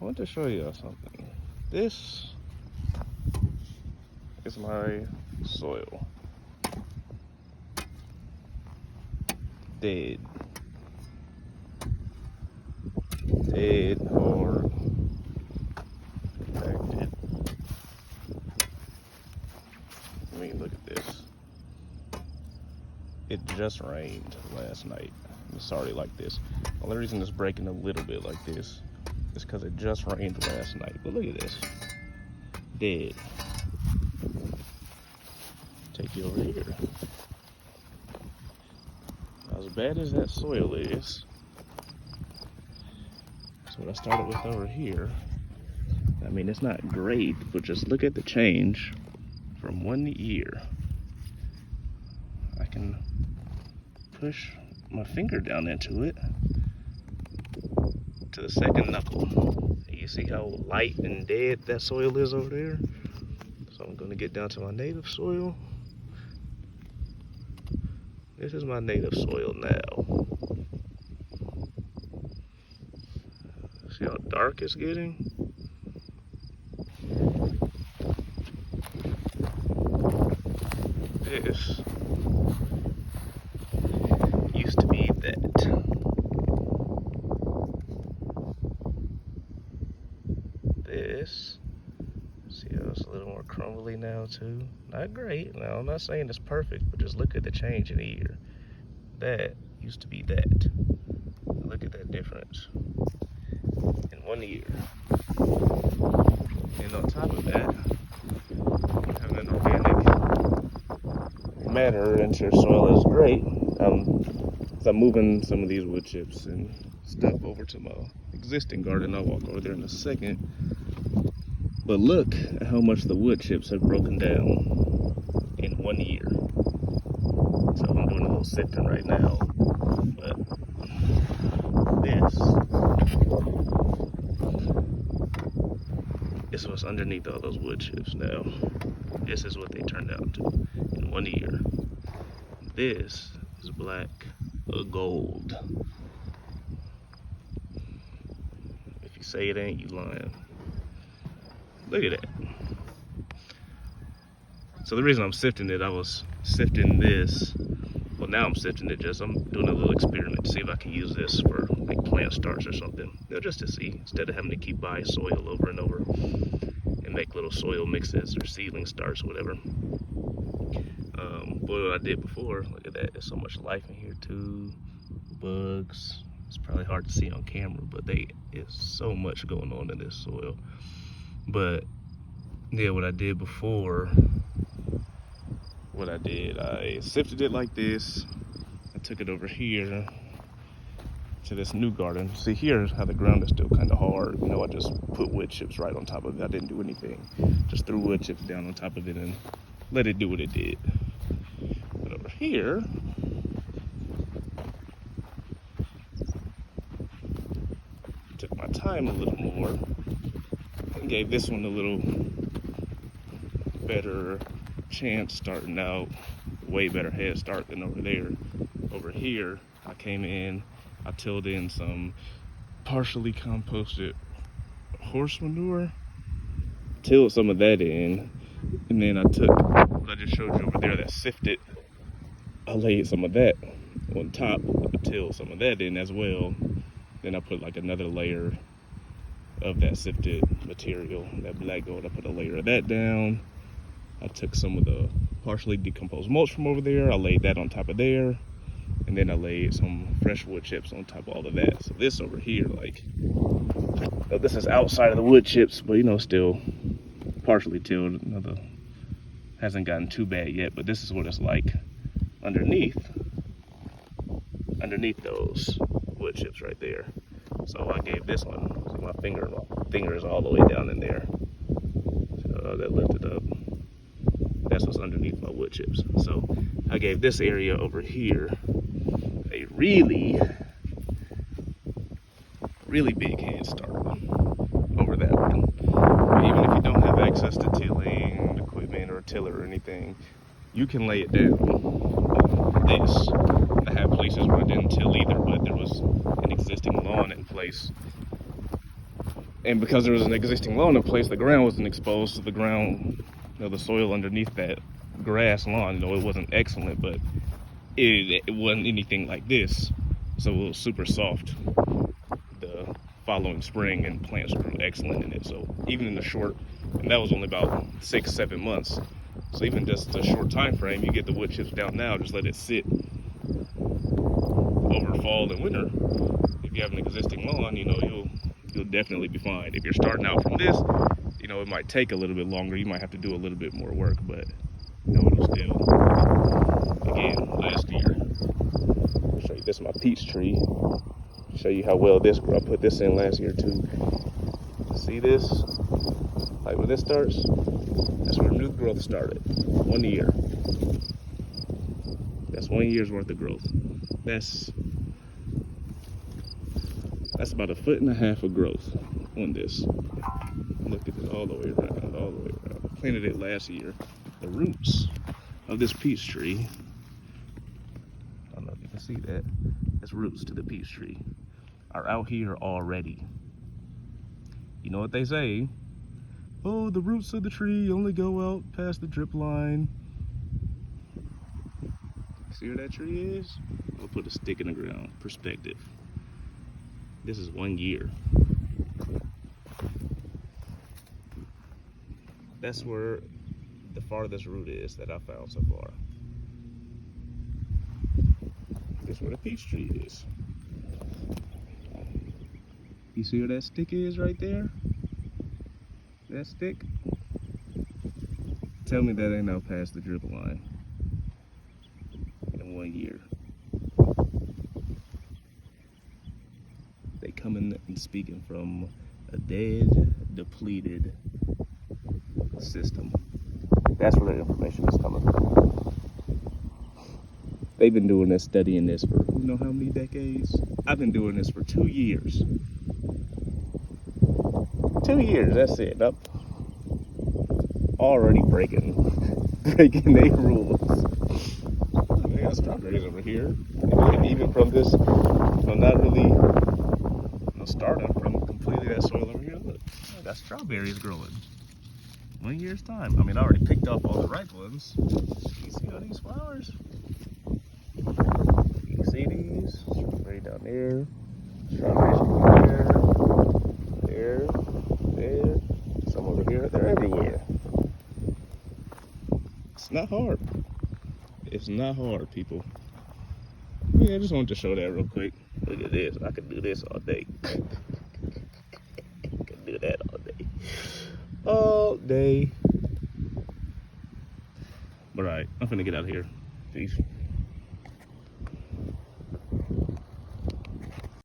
I want to show you something. This is my soil. Dead. Dead or compacted. I mean, look at this. It just rained last night. It's already like this. The only reason it's breaking a little bit like this is because it just rained last night. But look at this. Dead. Take you over here. As bad as that soil is, so what I started with over here, I mean, it's not great, but just look at the change from 1 year. I can push my finger down into it to the second knuckle. You see how light and dead that soil is over there? So I'm going to get down to my native soil. This is my native soil now. See how dark it's getting? This used to be that. This, see how it's a little more crumbly now too? Not great. Now I'm not saying it's perfect, but just look at the change in a year. That used to be that. Look at that difference in 1 year. And on top of that, having an organic matter into your soil is great. So I'm moving some of these wood chips and stuff over to my existing garden. I'll walk over there in a second. But look at how much the wood chips have broken down in 1 year. So I'm doing a little sifting right now. But this is what's underneath all those wood chips now. This is what they turned out to in 1 year. This is black gold. If you say it ain't, you lying. Look at that. So the reason I'm sifting it, I was sifting this. Well, now I'm sifting it I'm doing a little experiment to see if I can use this for like plant starts or something. Just to see, instead of having to keep buying soil over and over and make little soil mixes or seedling starts or whatever. But what I did before, look at that, there's so much life in here too. Bugs. It's probably hard to see on camera, but there's so much going on in this soil. But yeah, what I did before, I sifted it like this. I took it over here to this new garden. See, here's how the ground is still kind of hard. You know, I just put wood chips right on top of it. I didn't do anything. Just threw wood chips down on top of it and let it do what it did. But over here, took my time a little more and gave this one a little better chance starting out, way better head start than over there. Over here, I came in, I tilled in some partially composted horse manure, tilled some of that in, and then I took what I just showed you over there, that sifted, I laid some of that on top, I tilled some of that in as well. Then I put like another layer of that sifted material, that black gold. I put a layer of that down. I took some of the partially decomposed mulch from over there, I laid that on top of there, and then I laid some fresh wood chips on top of all of that. So this over here, like, this is outside of the wood chips, but you know, still partially tilled. Hasn't gotten too bad yet, but this is what it's like underneath those wood chips right there. So I gave this one, so my finger is all the way down in there. So that lifted up. That's what's underneath my wood chips. So I gave this area over here a really big head start over that one. Even if you don't have access to tilling equipment or a tiller or anything, you can lay it down like this. I have places where I didn't till either, but there was an existing lawn in place And because there was an existing lawn in place, the ground wasn't exposed. So the ground, the soil underneath that grass lawn, it wasn't excellent, but it wasn't anything like this. So it was super soft the following spring, and plants grew excellent in it. So even in the short, and that was only about 6-7 months. So even just a short time frame, you get the wood chips down now, just let it sit over fall and winter. If you have an existing lawn, you'll definitely be fine. If you're starting out from this, it might take a little bit longer. You might have to do a little bit more work, but it'll still. Again, last year, I'll show you this is my peach tree. Show you how well this grew. I put this in last year too. See this? Like when this starts, that's where new growth started. 1 year. That's 1 year's worth of growth. That's about 1.5 feet of growth on this. Look at it all the way around, all the way around. I planted it last year. The roots of this peach tree, I don't know if you can see that, there's roots to the peach tree, are out here already. You know what they say? Oh, the roots of the tree only go out past the drip line. See where that tree is? I'll put a stick in the ground. Perspective. This is 1 year. That's where the farthest root is that I found so far. This is where the peach tree is. You see where that stick is right there? That stick? Tell me that ain't out past the drip line in 1 year. They coming and speaking from a dead, depleted system. That's where the information is coming from. They've been doing this, studying this for who know how many decades? I've been doing this for 2 years. 2 years, that's it. I'm already breaking their rules. They got strawberries over here. And even from not really starting from completely that soil over here, look, I got strawberries growing. 1 year's time. I mean, I already picked up all the ripe ones. You see all these flowers? You see these? Strawberry down there. Strawberries there. There. Some over here. They're everywhere. It's not hard. It's not hard, people. Yeah, I just wanted to show that real quick. Look at this. I could do this all day. I could do that all day. All day. All right, I'm finna get out of here. Peace.